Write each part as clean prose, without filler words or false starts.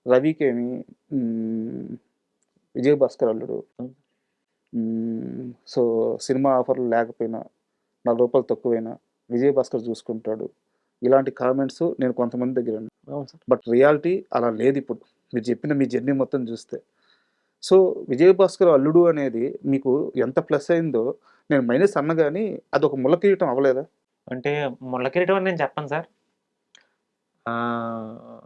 రవికేమి హ్మ్, విజయ్ భాస్కర్ అల్లుడు. So, cinema ఆఫర్‌లు లేకపోయినా, రూ. 4 తక్కువైనా విజయ్ భాస్కర్ చూసుకుంటాడు. ఇలాంటి కామెంట్స్ నేను కొంతమంది దగ్గర విన్నా. అవును సార్. బట్ రియాలిటీ అలా లేదిప్పుడు. మీరు చెప్పిన మీ జర్నీ మొత్తం చూస్తే. సో, విజయ్ భాస్కర్ అల్లుడు అనేది మీకు ఎంత ప్లస్ అయిందో నేను మైనస్ అన్నా గాని అదొక ముళ్ళ కిరీటం అవ్వలేదా? అంటే ముళ్ళ కిరీటం అని నేను చెప్పను సార్. ఆహ్,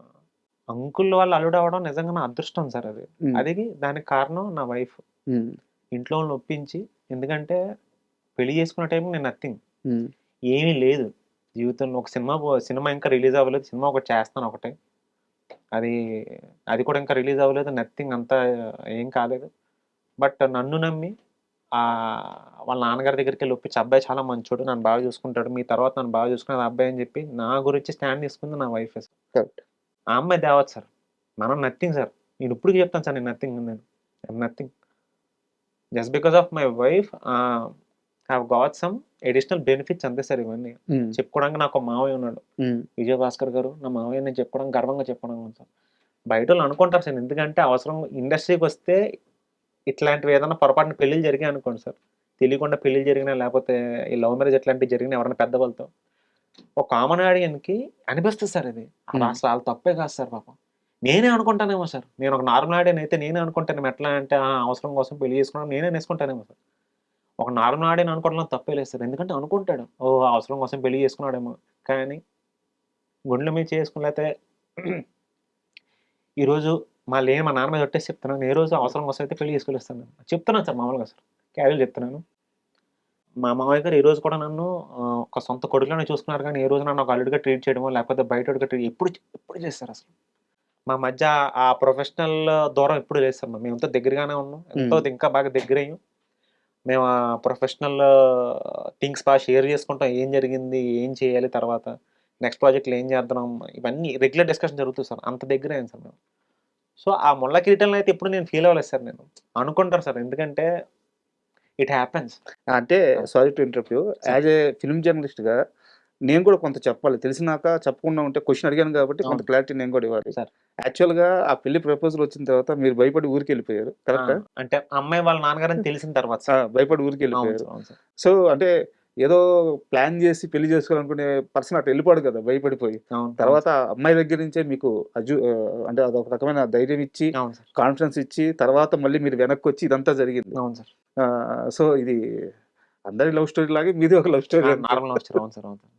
అంకుల్ వాళ్ళ అల్లుడవ్వడం నిజంగా నా అదృష్టం సార్ అది. హ్మ్. అది దానికి కారణం నా వైఫ్. హ్మ్. ఇంట్లో వాళ్ళని ఒప్పించి, ఎందుకంటే పెళ్లి చేసుకున్న టైంలో నేను నథింగ్. హ్మ్. ఏమీ లేదు. జీవితంలో ఒక సినిమా ఇంకా రిలీజ్ అవ్వలేదు. సినిమా ఒకటి చేస్తాను ఒకటే. అది అది కూడా ఇంకా రిలీజ్ అవ్వలేదు. నథింగ్ అంతా ఏం కాలేదు. బట్ నన్ను నమ్మి వాళ్ళ నాన్నగారి దగ్గరికెళ్ళి ఒప్పించి, అబ్బాయి చాలా మంచోడు. నన్ను బాగా చూసుకుంటాడు. మీ తర్వాత నన్ను బాగా చూసుకునేది ఆ అబ్బాయి అని చెప్పి, నా గురించి స్టాండ్ తీసుకుంది నా వైఫే సార్. కరెక్ట్. ఆ అమ్మాయి దేవత సార్. మనం నథింగ్ సార్. నేను ఇప్పటికి చెప్తాను సార్ నేను నథింగ్ నేను. I'm nothing. Just because of my wife have got some additional benefits అంతే సార్ ఇవన్నీ. హ్మ్. చెప్పుకోవడానికి నాకు ఒక మావయ్య ఉన్నాడు. హ్మ్. విజయ్ భాస్కర్ గారు నా మావయ్య నేను చెప్పుకోవడానికి గర్వంగా చెప్పుకోవడం సార్. బయటోళ్ళు అనుకుంటారు సార్. ఎందుకంటే అవసరం ఇండస్ట్రీకొస్తే ఇట్లాంటివి ఏదైనా పొరపాటున పెళ్ళిళ్ళు జరిగాయనుకోండి సార్. తెలియకుండా పెళ్ళిళ్ళు జరిగినా, లేపోతే ఈ లవ్ మ్యారేజ్ ఇట్లాంటివి జరిగినా ఎవరైనా పెద్దవాళ్ళతో, ఒక కామన్ ఆడియన్‌కి అనిపిస్తది సార్ ఇది. అది హ్మ్. అసలు ఆళ్ళ తప్పే కాదు సార్ పాపం. నేనే అనుకుంటానేమో సార్. నేను ఒక నార్మల్ ఆడియన్ అయితే నేనే అనుకుంటానేమో. ఎట్లా అంటే అవసరం కోసం పెళ్లి చేసుకున్నాను నేనే అనేసుకుంటానేమో సార్. ఒక నార్మల్ ఆడియన్ అనుకోవడంలో తప్పే లేదు సార్. ఎందుకంటే అనుకుంటాడు. ఓహ్! అవసరం కోసం పెళ్లి చేసుకున్నాడేమో. కానీ గుండెల మీద చేసుకొని లేతే ఈరోజు మా నాన్న మీద ఒట్టేసి చెప్తున్నాను. ఏ రోజు అవసరం కోసం అయితే పెళ్లి చేసుకొనిస్తాను. చెప్తున్నాను సార్ మామూలుగా సార్. క్యాజువల్ చెప్తున్నాను. మా మామయ్య గారు ఈ రోజు కూడా నన్ను ఒక సొంత కొడుకులానే చూసుకున్నారు గానీ, ఏ రోజు నన్ను ఒక అల్లుడిగా ట్రీట్ చేయడమో, లేకపోతే బయటోడిగా ఎప్పుడు చేశారసలు. మా మధ్య ఆ ప్రొఫెషనల్ దూరం ఎప్పుడు లేదు సార్. మేమంతా దగ్గరగానే ఉన్నాం. హ్మ్. ఇంకా బాగా దగ్గరయ్యాం. మేము ఆ ప్రొఫెషనల్ థింగ్స్ బాగా షేర్ చేసుకుంటాం. ఏం జరిగింది? ఏం చేయాలి తర్వాత? నెక్స్ట్ ప్రాజెక్ట్‌లో ఏం చేద్దాం? ఇవన్నీ రెగ్యులర్ డిస్కషన్ జరుగుతది సార్. అంత దగ్గరయ్యాం సార్ మేము. సో, ఆ ముళ్ళ కిరీటంలో అయితే ఎప్పుడు నేను ఫీల్ అవ్వలేదు సార్ నేను. అనుకుంటారు సార్. ఎందుకంటే ఇట్ హ్యాపెన్స్. అంటే ఆ! Sorry to interrupt you. Sir. As a film జర్నలిస్ట్‌గా నేను కూడా కొంత చెప్పాలి. తెలిసినాక చెప్పకుండా ఉంటే క్వెషన్ అడిగాను కాబట్టి కొంత అవును. క్లారిటీ నేను కూడా ఇవ్వాలి. సార్. యాక్చువల్‌గా ఆ పెళ్లి ప్రపోజల్ వచ్చిన తర్వాత మీరు భయపడి ఊరికెళ్ళిపోయారు. ఆ! కరెక్టా? అంటే అమ్మాయి వాళ్ళ నాన్నగారని తెలిసిన తర్వాత ఆ! సార్. భయపడి అవును ఊరికెళ్ళిపోయారు. సార్. అవును సార్. సో, అంటే ఏదో ప్లాన్ జేసి పెళ్లి చేసుకోవాలనుకునే పర్సన్ అటు ఎళ్ళిపోడు కదా! భయపడిపోయి. అవును. అవును తర్వాత సార్. అమ్మాయి దగ్గర నుంచే మీకు అంటే అదొక రకమైన ధైర్యం ఇచ్చి, అవును సార్. కాన్ఫిడెన్స్ ఇచ్చి, తర్వాత మళ్ళీ మీరు వెనక్కొచ్చి ఇదంతా జరిగింది. అవును సార్. సో, ఇది అందరి లవ్ స్టోరీ లాగే మీది ఒక లవ్ స్టోరీ నార్మల్ అనుకుంటా. వచ్చారు. అవును సార్. అవును సార్.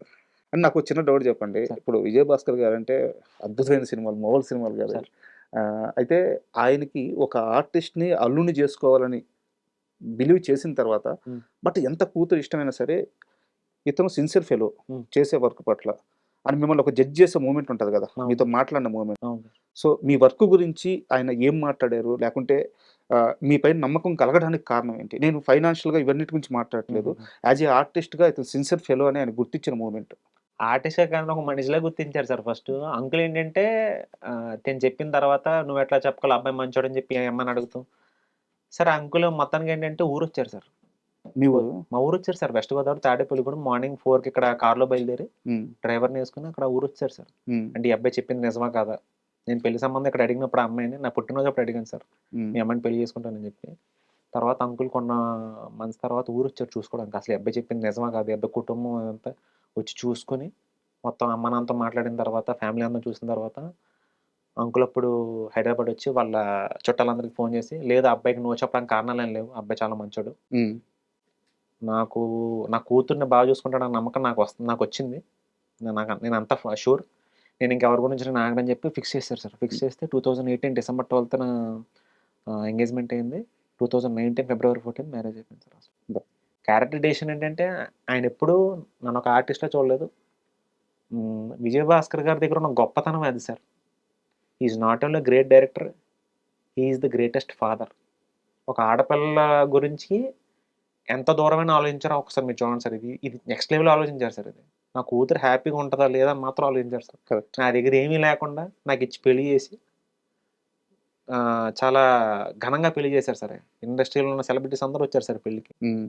అండ్ నాకో చిన్న డౌట్ చెప్పండి. సార్. ఇప్పుడు 'విజయ్ భాస్కర్' గారంటే అద్భుతమైన సినిమాలు, మామూలు సినిమాలు కాదు అవి. సార్. అయితే ఆయనకి ఒక ఆర్టిస్ట్‌ని అల్లుడిని చేసుకోవాలని బిలీవ్ చేసిన తర్వాత, హ్మ్. బట్ ఎంత కూతురు ఇష్టమైనా సరే, ఇతను సిన్సియర్ ఫెలో హ్మ్. చేసే వర్క్ పట్ల. అని మిమ్మల్ని ఒక జడ్జ్ చేసే మూమెంట్ ఉంటది గదా! అవును మీతో సార్. మాట్లాడిన మూమెంట్. అవును సార్. సో, మీ వర్క్ గురించి ఆయన ఏం మాట్లాడారు? లేకుంటే మీ పైన నమ్మకం కలగడానికి కారణం ఏంటి? నేను ఫైనాన్షియల్‌గా ఇవన్నిటి గురించి మాట్లాడట్లేదు. హుహుహు. యాస్ ఎ ఆర్టిస్ట్‌గా ఇతను సిన్సియర్ ఫెలో అని ఆయన గుర్తించిన మూమెంట్. ఆర్టిస్టే కాకుండా ఒక మనిషిలా గుర్తించారు సార్ ఫస్టు. అంకుల్ ఏంటంటే తిను చెప్పిన తర్వాత నువ్వెట్లా చెప్పుకోవాలి అబ్బాయి మంచోడని చెప్పి అమ్మని అడుగుతాం. సార్ అంకుల్ మొత్తానికేంటంటే ఊరొచ్చారు సార్. మీ ఊరు? మా ఊరొచ్చారు sir. West Godavari Tadepalligudem morning 4కి ఇక్కడ కార్‌లో బయలుదేరి హ్మ్. డ్రైవర్‌నేసుకొని అక్కడ ఊరొచ్చారు సార్. హ్మ్. అంటే ఈ అబ్బాయి చెప్పింది నిజమా కాదా? నేను పెళ్లి సంబంధం ఇక్కడ అడిగినప్పుడు ఆ అమ్మాయిని నా పుట్టినరోజప్పుడు అడిగాను సార్. హ్మ్. మీ అమ్మాయిని పెళ్లి చేసుకుంటానని చెప్పి. తర్వాత అంకుల్ కొన్న మంత్స్ తర్వాత ఊరొచ్చారు చూసుకోవడానికి. అసలు ఈ అబ్బాయి చెప్పింది నిజమా కాదా? ఈ అబ్బాయి కుటుంబం అదంతా వచ్చి చూసుకొని, మొత్తం అమ్మ, నాన్నతో మాట్లాడిన తర్వాత, ఫ్యామిలీ అందరిని చూసిన తర్వాత, అంకుల్ అప్పుడు హైదరాబాద్ వచ్చి వాళ్ళ చుట్టాలందరికి ఫోను చేసి, లేదు ఆ అబ్బాయికి నో చెప్పడానికి కారణాలేం లేవు. ఆ అబ్బాయి చాలా మంచోడు. హ్మ్. నాకు నా కూతుర్ని బాగా చూసుకుంటాడన్న నమ్మకం నాకొచ్చింది. నేనంతా షూర్. నేనింకెవరి గురించి నేను ఆగనని చెప్పి ఫిక్స్ చేసారు సార్. ఫిక్స్ హ్మ్. చేస్తే 2018 డిసెంబర్ 12న ఎంగేజ్‌మెంట్ అయింది. 2019 ఫిబ్రవరి 14 మ్యారేజ్ అయిపోయింది సార్ అసలు. అబ్బా! క్యారెక్టర్ డెసిషన్ ఏంటంటే ఆయనెప్పుడూ నన్నొక ఆర్టిస్ట్‌లా చూడలేదు. విజయ్ భాస్కర్ గారి దగ్గర ఉన్న గొప్పతనం అది sir. He is not only great director, he is the greatest father. ఒక ఆడపిల్ల గురించి ఎంత దూరమైనా ఆలోచించారో ఒకసారి మీరు చూడండి సార్. ఇది నెక్స్ట్ లెవెల్ ఆలోచించారు సార్ ఇది. నా కూతురు హ్యాపీగా ఉంటదా లేదా అని మాత్రం ఆలోచించారు సార్. కరెక్ట్. నా దగ్గర ఏమీ లేకుండా నాకిచ్చి పెళ్లి చేసి చాలా ఘనంగా పెళ్లి చేశారు సార్. ఇండస్ట్రీలో ఉన్న సెలబ్రిటీస్ అందరూ వచ్చారు సార్ పెళ్ళికి. హ్మ్.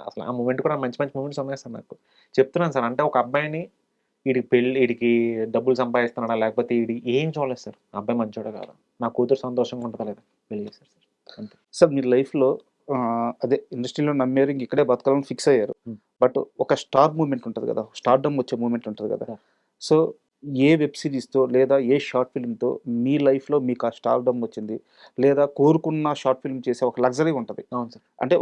అసలు ఆ మూమెంట్ కూడా మంచి మంచి మూమెంట్స్ ఉన్నాయి సార్ నాకు. చెప్తున్నాను సార్. అంటే ఒక అబ్బాయిని వీడికి డబ్బులు సంపాదిస్తున్నాడా లేకపోతే ఏం చూడలేదు సార్. ఆ అబ్బాయి మంచోడు కాదు, నా కూతురు సంతోషంగా ఉంటుందా లేదా పెళ్లి చేశారు సార్, అంతే. సార్ మీరు లైఫ్‌లో అదే ఇండస్ట్రీలో నమ్మారు. ఇంక ఇక్కడే బతకాలని ఫిక్స్ అయ్యారు. హ్మ్. బట్ ఒక స్టార్ మూవ్‌మెంట్ ఉంటది కదా! స్టార్‌డమ్ వచ్చే మూవ్‌మెంట్ ఉంటది కదా! సార్. సో, ఏ వెబ్ సీరీస్‌తో లేదా ఏ షార్ట్ ఫిల్మ్‌తో మీ లైఫ్‌లో మీకు ఆ స్టార్‌డమ్ వచ్చింది? లేదా కోరుకున్న షార్ట్ ఫిల్మ్ చేసే ఒక లగ్జరీ ఉంటది. అవును సార్. అంటే